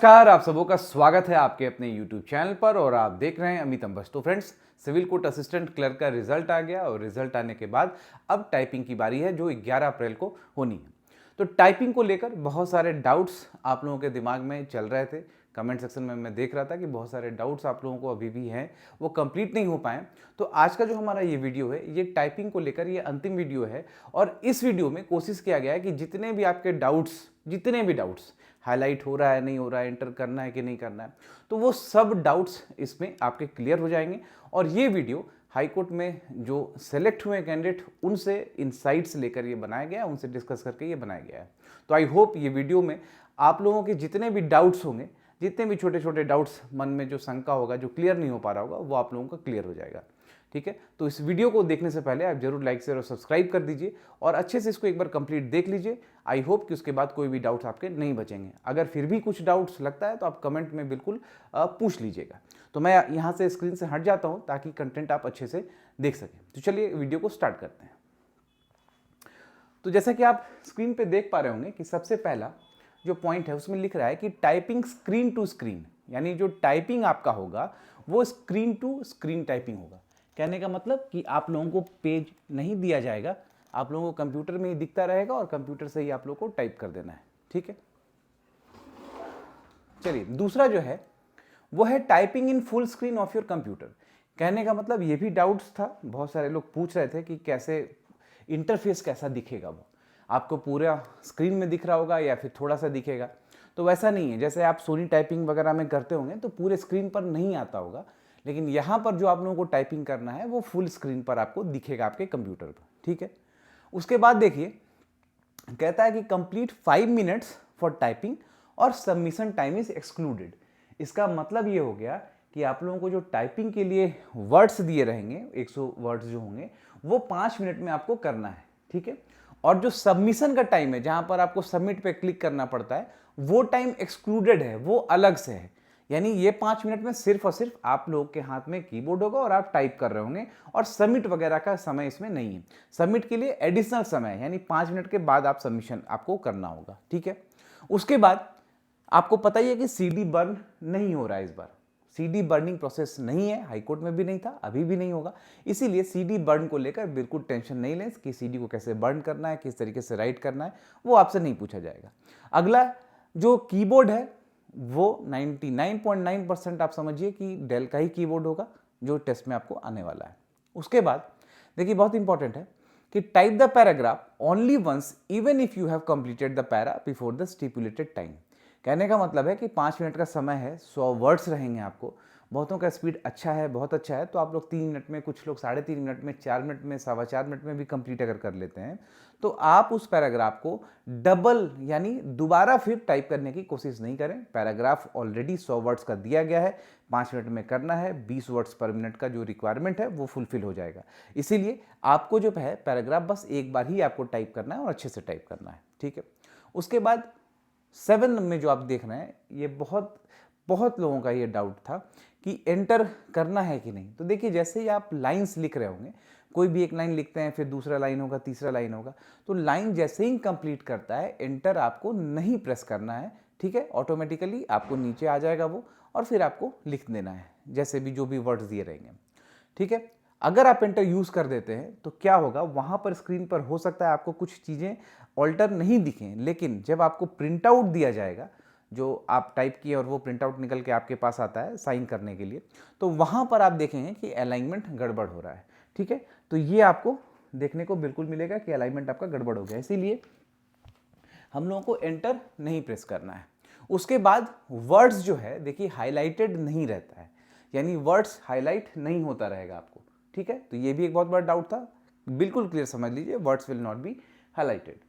नमस्कार, आप सबों का स्वागत है आपके अपने YouTube चैनल पर और आप देख रहे हैं अमित अंबस। तो friends, civil court assistant clerk का रिजल्ट आ गया और रिजल्ट आने के बाद अब टाइपिंग की बारी है जो 11 अप्रैल को होनी है। तो टाइपिंग को लेकर बहुत सारे डाउट्स आप लोगों के दिमाग में चल रहे थे। कमेंट सेक्शन में मैं देख रहा था कि बहुत सारे डाउट्स आप लोगों को अभी भी हैं, वो कंप्लीट नहीं हो पाए। तो आज का जो हमारा ये वीडियो है, ये टाइपिंग को लेकर ये अंतिम वीडियो है और इस वीडियो में कोशिश किया गया है कि जितने भी आपके डाउट्स हाईलाइट हो रहा है नहीं हो रहा है, एंटर करना है कि नहीं करना है, तो वो सब डाउट्स इसमें आपके क्लियर हो जाएंगे। और ये वीडियो हाई कोर्ट में जो सेलेक्ट हुए कैंडिडेट उनसे इनसाइट्स लेकर ये बनाया गया है, उनसे डिस्कस करके ये बनाया गया है। तो आई होप ये वीडियो में आप लोगों के जितने भी डाउट्स होंगे, जितने भी छोटे छोटे डाउट्स मन में जो शंका होगा, जो क्लियर नहीं हो पा रहा होगा, वो आप लोगों का क्लियर हो जाएगा। ठीक है, तो इस वीडियो को देखने से पहले आप जरूर लाइक शेयर और सब्सक्राइब कर दीजिए और अच्छे से इसको एक बार कंप्लीट देख लीजिए। आई होप कि उसके बाद कोई भी डाउट्स आपके नहीं बचेंगे। अगर फिर भी कुछ डाउट्स लगता है तो आप कमेंट में बिल्कुल पूछ लीजिएगा। तो मैं यहाँ से स्क्रीन से हट जाता हूँ ताकि कंटेंट आप अच्छे से देख सकें। तो चलिए वीडियो को स्टार्ट करते हैं। तो जैसा कि आप स्क्रीन पे देख पा रहे होंगे कि सबसे पहला जो पॉइंट है उसमें लिख रहा है कि टाइपिंग स्क्रीन टू स्क्रीन, यानी जो टाइपिंग आपका होगा वो स्क्रीन टू स्क्रीन टाइपिंग होगा। कहने का मतलब कि आप लोगों को पेज नहीं दिया जाएगा, आप लोगों को कंप्यूटर में ही दिखता रहेगा और कंप्यूटर से ही आप लोगों को टाइप कर देना है। ठीक है, चलिए दूसरा जो है वो है typing in full screen of your computer. कहने का मतलब ये भी डाउट्स था, बहुत सारे लोग पूछ रहे थे कि कैसे इंटरफेस कैसा दिखेगा, वो आपको पूरा स्क्रीन में दिख रहा होगा या फिर थोड़ा सा दिखेगा। तो वैसा नहीं है, जैसे आप सोनी टाइपिंग वगैरह में करते होंगे तो पूरे स्क्रीन पर नहीं आता होगा, लेकिन यहाँ पर जो आप लोगों को टाइपिंग करना है वो फुल स्क्रीन पर आपको दिखेगा आपके कंप्यूटर पर। ठीक है, उसके बाद देखिए कहता है कि कंप्लीट 5 मिनट्स फॉर टाइपिंग और सबमिशन टाइम इज एक्सक्लूडेड। इसका मतलब ये हो गया कि आप लोगों को जो टाइपिंग के लिए वर्ड्स दिए रहेंगे, 100 वर्ड्स जो होंगे, वो 5 मिनट में आपको करना है। ठीक है, और जो सबमिशन का टाइम है, जहां पर आपको सबमिट पे क्लिक करना पड़ता है, वो टाइम एक्सक्लूडेड है, वो अलग से है। यानी ये 5 मिनट में सिर्फ और सिर्फ आप लोगों के हाथ में कीबोर्ड होगा और आप टाइप कर रहे होंगे और सबमिट वगैरह का समय इसमें नहीं है। सबमिट के लिए एडिशनल समय है, यानी 5 मिनट के बाद आप सबमिशन आपको करना होगा। ठीक है, उसके बाद आपको पता ही है कि सीडी बर्न नहीं हो रहा है। इस बार सीडी बर्निंग प्रोसेस नहीं है, हाईकोर्ट में भी नहीं था, अभी भी नहीं होगा। इसीलिए सीडी बर्न को लेकर बिल्कुल टेंशन नहीं लें कि सीडी को कैसे बर्न करना है, किस तरीके से राइट करना है, वो आपसे नहीं पूछा जाएगा। अगला जो कीबोर्ड है वो 99.9% आप समझिए कि डेल का ही कीबोर्ड होगा जो टेस्ट में आपको आने वाला है। उसके बाद देखिए बहुत इंपॉर्टेंट है कि type the paragraph only once even if you have completed the para before the stipulated time. कहने का मतलब है कि 5 मिनट का समय है, 100 वर्ड्स रहेंगे आपको। बहुतों का स्पीड अच्छा है, बहुत अच्छा है, तो आप लोग 3 मिनट में, कुछ लोग 3.5 मिनट में, 4 मिनट में, 4.25 मिनट में भी कंप्लीट अगर कर लेते हैं तो आप उस पैराग्राफ को डबल यानी दोबारा फिर टाइप करने की कोशिश नहीं करें। पैराग्राफ ऑलरेडी 100 वर्ड्स का दिया गया है, 5 मिनट में करना है, 20 वर्ड्स पर मिनट का जो रिक्वायरमेंट है वो फुलफिल हो जाएगा। इसीलिए आपको जो है पैराग्राफ बस एक बार ही आपको टाइप करना है और अच्छे से टाइप करना है। ठीक है, उसके बाद 7 में जो आप देख रहे हैं, ये बहुत लोगों का ये डाउट था कि एंटर करना है कि नहीं। तो देखिए जैसे ही आप लाइंस लिख रहे होंगे, कोई भी एक लाइन लिखते हैं, फिर दूसरा लाइन होगा, तीसरा लाइन होगा, तो लाइन जैसे ही कंप्लीट करता है एंटर आपको नहीं प्रेस करना है। ठीक है, ऑटोमेटिकली आपको नीचे आ जाएगा वो और फिर आपको लिख देना है जैसे भी जो भी वर्ड्स दिए रहेंगे। ठीक है, अगर आप एंटर यूज कर देते हैं तो क्या होगा, वहां पर स्क्रीन पर हो सकता है आपको कुछ चीजें ऑल्टर नहीं दिखें, लेकिन जब आपको प्रिंट आउट दिया जाएगा, जो आप टाइप किए और वो प्रिंट आउट निकल के आपके पास आता है साइन करने के लिए, तो वहां पर आप देखेंगे कि अलाइनमेंट गड़बड़ हो रहा है। ठीक है, तो ये आपको देखने को बिल्कुल मिलेगा कि अलाइनमेंट आपका गड़बड़ हो गया, इसीलिए हम लोगों को एंटर नहीं प्रेस करना है। उसके बाद वर्ड्स जो है देखिए हाईलाइटेड नहीं रहता है, यानी वर्ड्स हाईलाइट नहीं होता रहेगा आपको। ठीक है, तो ये भी एक बहुत बड़ा डाउट था, बिल्कुल क्लियर समझ लीजिए, words will not be highlighted.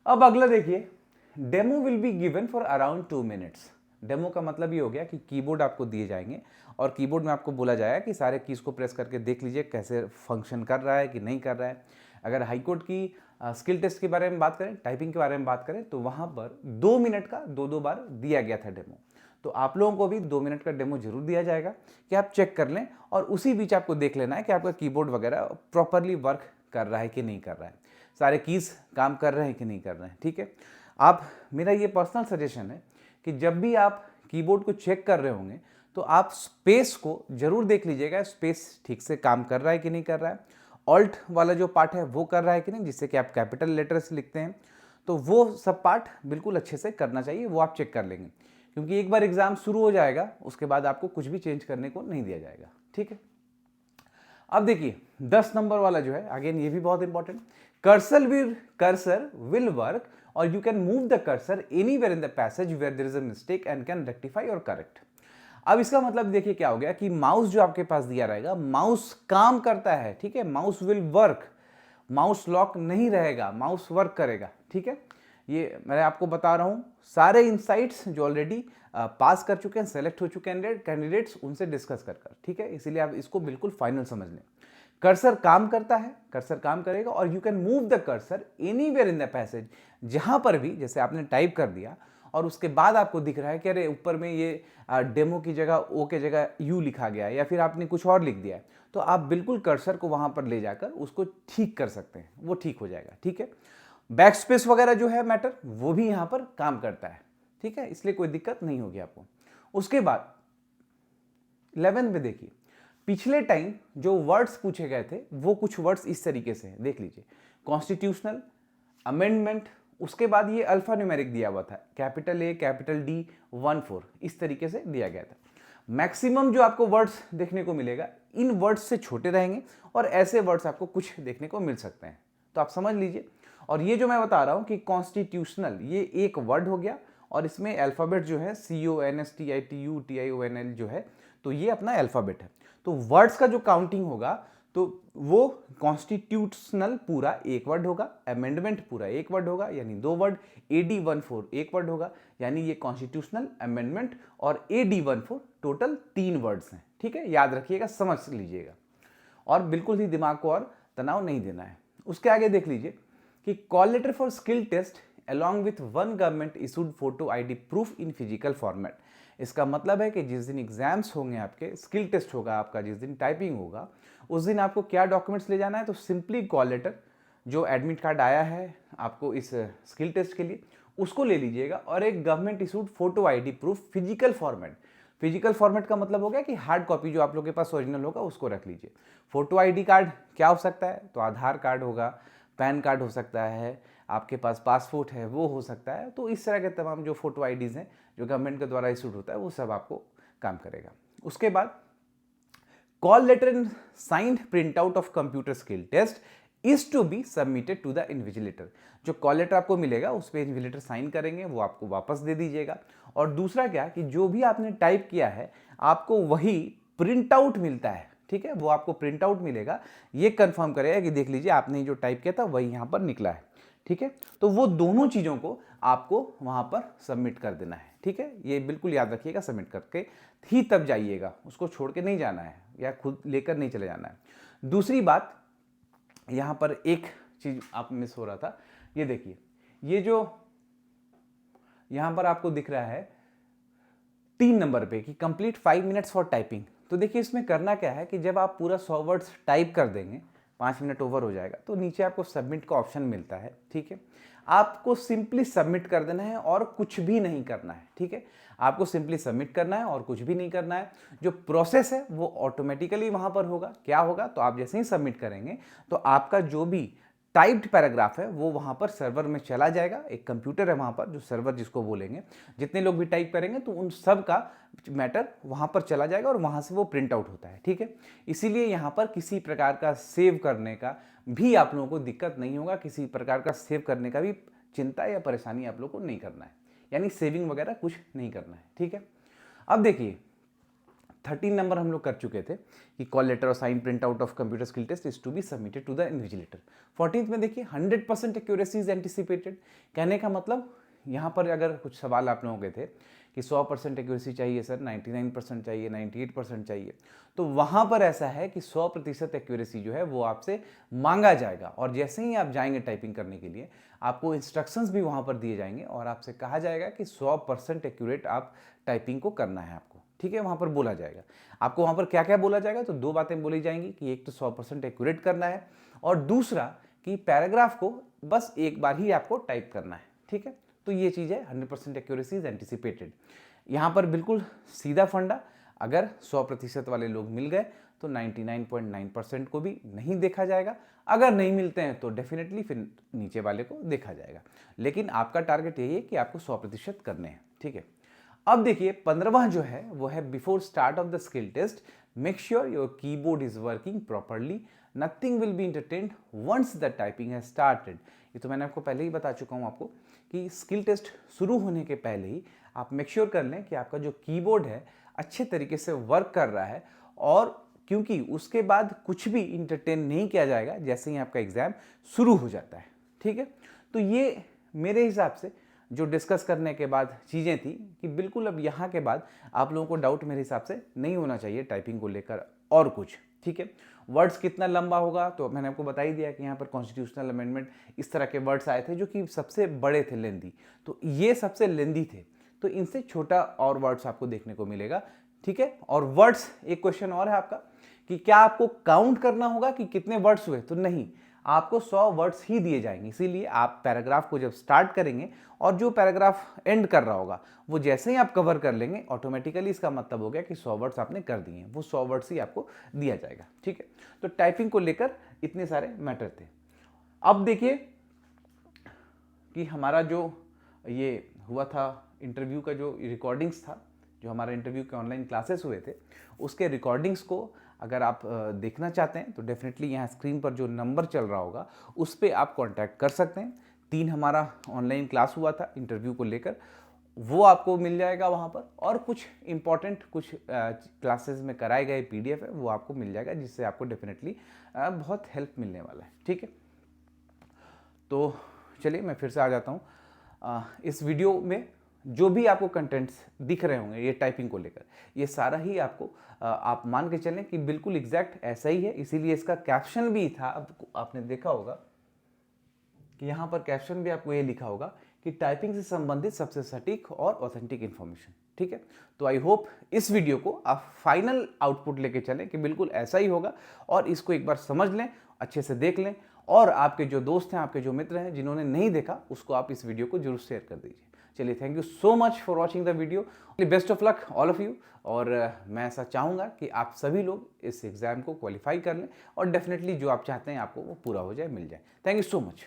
अब अगला देखिए, demo will be given for around 2 minutes. Demo का मतलब ये हो गया कि कीबोर्ड आपको दिए जाएंगे और कीबोर्ड में आपको बोला जाएगा कि सारे कीज को प्रेस करके देख लीजिए कैसे फंक्शन कर रहा है कि नहीं कर रहा है। अगर हाईकोर्ट की स्किल टेस्ट के बारे में बात करें, टाइपिंग के बारे में बात करें, तो वहां पर 2 मिनट का 2 बार दिया गया था डेमो। तो आप लोगों को भी 2 मिनट का डेमो जरूर दिया जाएगा कि आप चेक कर लें और उसी बीच आपको देख लेना है कि आपका कीबोर्ड वगैरह प्रॉपरली वर्क कर रहा है कि नहीं कर रहा है, सारे कीज काम कर रहे हैं कि नहीं कर रहे हैं। ठीक है, आप, मेरा ये पर्सनल सजेशन है कि जब भी आप कीबोर्ड को चेक कर रहे होंगे तो आप स्पेस को जरूर देख लीजिएगा, स्पेस ठीक से काम कर रहा है कि नहीं कर रहा है। ऑल्ट वाला जो पार्ट है वो कर रहा है कि नहीं, जिससे कि आप कैपिटल लेटर्स लिखते हैं, तो वो सब पार्ट बिल्कुल अच्छे से करना चाहिए, वो आप चेक कर लेंगे। क्योंकि एक बार एग्जाम शुरू हो जाएगा उसके बाद आपको कुछ भी चेंज करने को नहीं दिया जाएगा, ठीक है। अब देखिए 10 नंबर वाला जो है, अगेन ये भी बहुत इंपॉर्टेंट, कर्सर विल वर्क और you can move the cursor anywhere in the passage where there is a mistake and can rectify और करेक्ट। अब इसका मतलब देखिए क्या हो गया कि माउस जो आपके पास दिया रहेगा, माउस काम करता है, ठीक है, mouse will work, mouse lock नहीं रहेगा, माउस वर्क करेगा, ठीक है। ये मैं आपको बता रहा हूं, सारे इनसाइट्स जो ऑलरेडी पास कर चुके हैं, सेलेक्ट हो चुके हैं कैंडिडेट्स, उनसे डिस्कस कर, ठीक है, इसीलिए आप इसको बिल्कुल फाइनल समझ लें। कर्सर काम करता है, कर्सर काम करेगा और you can move the cursor anywhere in the passage, जहां पर भी, जैसे आपने टाइप कर दिया और उसके बाद आपको दिख रहा है कि अरे ऊपर में ये डेमो की जगह ओ के जगह यू लिखा गया है या फिर आपने कुछ और लिख दिया है, तो आप बिल्कुल कर्सर को वहां पर ले जाकर उसको ठीक कर सकते हैं, वो ठीक हो जाएगा, ठीक है। बैक स्पेस वगैरह जो है मैटर, वो भी यहां पर काम करता है, ठीक है, इसलिए कोई दिक्कत नहीं होगी आपको। उसके बाद 11 में देखिए, पिछले टाइम जो वर्ड्स पूछे गए थे वो कुछ वर्ड्स इस तरीके से हैं, देख लीजिए, कॉन्स्टिट्यूशनल, अमेंडमेंट, उसके बाद ये अल्फा न्यूमेरिक दिया हुआ था, कैपिटल ए कैपिटल डी 1 4, इस तरीके से दिया गया था। मैक्सिमम जो आपको वर्ड्स देखने को मिलेगा इन वर्ड्स से छोटे रहेंगे और ऐसे वर्ड्स आपको कुछ देखने को मिल सकते हैं, तो आप समझ लीजिए। और ये जो मैं बता रहा हूं कि कॉन्स्टिट्यूशनल, ये एक वर्ड हो गया और इसमें अल्फाबेट जो है CONSTITUTIONL जो है, तो ये अपना अल्फाबेट है। तो वर्ड्स का जो काउंटिंग होगा तो वो कॉन्स्टिट्यूशनल पूरा एक वर्ड होगा, अमेंडमेंट पूरा एक वर्ड होगा यानी 2 वर्ड, AD 1 4 एक वर्ड होगा, यानी ये कॉन्स्टिट्यूशनल, अमेंडमेंट और AD 1 4 टोटल 3 वर्ड्स हैं, ठीक है, याद रखिएगा, समझ लीजिएगा और बिल्कुल ही दिमाग को और तनाव नहीं देना है। उसके आगे देख लीजिए कि call letter for skill test along with one government issued photo ID proof in physical format। इसका मतलब है कि जिस दिन एग्जाम्स होंगे आपके, स्किल टेस्ट होगा आपका, जिस दिन टाइपिंग होगा, उस दिन आपको क्या डॉक्यूमेंट्स ले जाना है, तो सिंपली कॉल लेटर, जो एडमिट कार्ड आया है आपको इस स्किल टेस्ट के लिए, उसको ले लीजिएगा और एक government issued photo ID proof physical format. Physical format का मतलब हो गया कि हार्ड कॉपी जो आप लोग के पास ओरिजिनल होगा उसको रख लीजिए। फोटो ID कार्ड क्या हो सकता है, तो आधार कार्ड होगा, पैन कार्ड हो सकता है, आपके पास पासपोर्ट है वो हो सकता है, तो इस तरह के तमाम जो फोटो IDs हैं जो गवर्नमेंट के द्वारा इशूड होता है वो सब आपको काम करेगा। उसके बाद call letter and signed print out of computer skill test is to be submitted to the invigilator. जो कॉल लेटर आपको मिलेगा उस पर इन्विजिलेटर साइन करेंगे, वो आपको वापस दे दीजिएगा। और दूसरा क्या कि जो भी आपने टाइप किया है आपको वही प्रिंट आउट मिलता है, ठीक है, वो आपको प्रिंट आउट मिलेगा, ये कंफर्म करेगा कि देख लीजिए आपने जो टाइप किया था वही यहाँ पर निकला है, ठीक है। तो वो दोनों चीज़ों को आपको वहाँ पर सबमिट कर देना है, ठीक है, ये बिल्कुल याद रखिएगा, सबमिट करके ही तब जाइएगा, उसको छोड़ के नहीं जाना है या खुद लेकर नहीं चले जाना है। दूसरी बात, यहाँ पर एक चीज़ आप मिस हो रहा था, ये देखिए, ये जो यहाँ पर आपको दिख रहा है 3 नंबर पे कि कंप्लीट 5 मिनट्स फॉर टाइपिंग, तो देखिए इसमें करना क्या है कि जब आप पूरा 100 वर्ड्स टाइप कर देंगे, 5 मिनट ओवर हो जाएगा, तो नीचे आपको सबमिट का ऑप्शन मिलता है, ठीक है, आपको सिंपली सबमिट कर देना है और कुछ भी नहीं करना है, ठीक है, आपको सिंपली सबमिट करना है और कुछ भी नहीं करना है। जो प्रोसेस है वो ऑटोमेटिकली वहां पर होगा, क्या होगा, तो आप जैसे ही सबमिट करेंगे तो आपका जो भी टाइप्ड पैराग्राफ है वो वहां पर सर्वर में चला जाएगा, एक कंप्यूटर है वहां पर जो सर्वर जिसको बोलेंगे, जितने लोग भी टाइप करेंगे तो उन सब का मैटर वहां पर चला जाएगा और वहां से वो प्रिंट आउट होता है, ठीक है। इसीलिए यहाँ पर किसी प्रकार का सेव करने का भी आप लोगों को दिक्कत नहीं होगा, किसी प्रकार का सेव करने का भी चिंता या परेशानी आप लोग को नहीं करना है, यानी सेविंग वगैरह कुछ नहीं करना है, ठीक है। अब देखिए 13 नंबर हम लोग कर चुके थे कि कॉल लेटर और sign print out of computer skill test is to be submitted to the invigilator. 14th में देखिए 100% एक्यूरेसी इज एंटिसिपेटेड। कहने का मतलब यहाँ पर अगर कुछ सवाल आप लोगों के थे कि 100% एक्यूरेसी चाहिए सर, 99% चाहिए, 98% चाहिए, तो वहाँ पर ऐसा है कि 100% एक्यूरेसी जो है वो आपसे मांगा जाएगा और जैसे ही आप जाएंगे टाइपिंग करने के लिए आपको इंस्ट्रक्शंस भी वहाँ पर दिए जाएंगे और आपसे कहा जाएगा कि 100% एक्यूरेट आप टाइपिंग को करना है आपको, ठीक है, वहाँ पर बोला जाएगा। आपको वहाँ पर क्या क्या बोला जाएगा, तो 2 बातें बोली जाएंगी कि एक तो 100% एक्यूरेट करना है और दूसरा कि पैराग्राफ को बस एक बार ही आपको टाइप करना है, ठीक है। तो ये चीज़ है 100% एक्यूरेसी इज एंटिसिपेटेड। यहाँ पर बिल्कुल सीधा फंडा, अगर 100% वाले लोग मिल गए तो 99.9% को भी नहीं देखा जाएगा, अगर नहीं मिलते हैं तो डेफिनेटली फिर नीचे वाले को देखा जाएगा। लेकिन आपका टारगेट यही है कि आपको 100% करने हैं, ठीक है। अब देखिए 15वां जो है वो है before start of the skill test make sure your keyboard is working properly, nothing will be entertained once the typing has started. ये तो मैंने आपको पहले ही बता चुका हूँ आपको कि स्किल टेस्ट शुरू होने के पहले ही आप मेक श्योर कर लें कि आपका जो कीबोर्ड है अच्छे तरीके से वर्क कर रहा है, और क्योंकि उसके बाद कुछ भी इंटरटेन नहीं किया जाएगा जैसे ही आपका एग्जाम शुरू हो जाता है, ठीक है। तो ये मेरे हिसाब से जो डिस्कस करने के बाद चीज़ें थी कि बिल्कुल अब यहाँ के बाद आप लोगों को डाउट मेरे हिसाब से नहीं होना चाहिए टाइपिंग को लेकर और कुछ, ठीक है। वर्ड्स कितना लंबा होगा तो मैंने आपको बता ही दिया कि यहाँ पर कॉन्स्टिट्यूशनल अमेंडमेंट इस तरह के वर्ड्स आए थे जो कि सबसे बड़े थे, लेंदी, तो ये सबसे लेंदी थे, तो इनसे छोटा और वर्ड्स आपको देखने को मिलेगा, ठीक है। और वर्ड्स, एक क्वेश्चन और है आपका कि क्या आपको काउंट करना होगा कि कितने वर्ड्स हुए, तो नहीं, आपको 100 वर्ड्स ही दिए जाएंगे। इसीलिए आप पैराग्राफ को जब स्टार्ट करेंगे और जो पैराग्राफ एंड कर रहा होगा वो जैसे ही आप कवर कर लेंगे ऑटोमेटिकली इसका मतलब हो गया कि 100 वर्ड्स आपने कर दिए हैं, वो 100 वर्ड्स ही आपको दिया जाएगा, ठीक है। तो टाइपिंग को लेकर इतने सारे मैटर थे। अब देखिए कि हमारा जो ये हुआ था इंटरव्यू का जो रिकॉर्डिंग्स था, जो हमारा इंटरव्यू के ऑनलाइन क्लासेस हुए थे, उसके रिकॉर्डिंग्स को अगर आप देखना चाहते हैं तो डेफिनेटली यहाँ स्क्रीन पर जो नंबर चल रहा होगा उस पर आप कांटेक्ट कर सकते हैं। 3 हमारा ऑनलाइन क्लास हुआ था इंटरव्यू को लेकर, वो आपको मिल जाएगा वहाँ पर, और कुछ इंपॉर्टेंट कुछ क्लासेस में कराए गए PDF है वो आपको मिल जाएगा, जिससे आपको डेफिनेटली बहुत हेल्प मिलने वाला है, ठीक है। तो चलिए मैं फिर से आ जाता हूँ। इस वीडियो में जो भी आपको कंटेंट्स दिख रहे होंगे ये टाइपिंग को लेकर, ये सारा ही आपको आप मान के चलें कि बिल्कुल एग्जैक्ट ऐसा ही है, इसीलिए इसका कैप्शन भी था। अब आपने देखा होगा कि यहाँ पर कैप्शन भी आपको ये लिखा होगा कि टाइपिंग से संबंधित सबसे सटीक और ऑथेंटिक इन्फॉर्मेशन, ठीक है। तो आई होप इस वीडियो को आप फाइनल आउटपुट लेके चलें कि बिल्कुल ऐसा ही होगा, और इसको एक बार समझ लें, अच्छे से देख लें, और आपके जो दोस्त हैं, आपके जो मित्र हैं जिन्होंने नहीं देखा, उसको आप इस वीडियो को जरूर शेयर कर दीजिए। चलिए, thank you so much for watching the video, best of luck all of you. और मैं ऐसा चाहूँगा कि आप सभी लोग इस एग्ज़ाम को क्वालिफाई कर लें और डेफिनेटली जो आप चाहते हैं आपको वो पूरा हो जाए, मिल जाए। Thank you so much.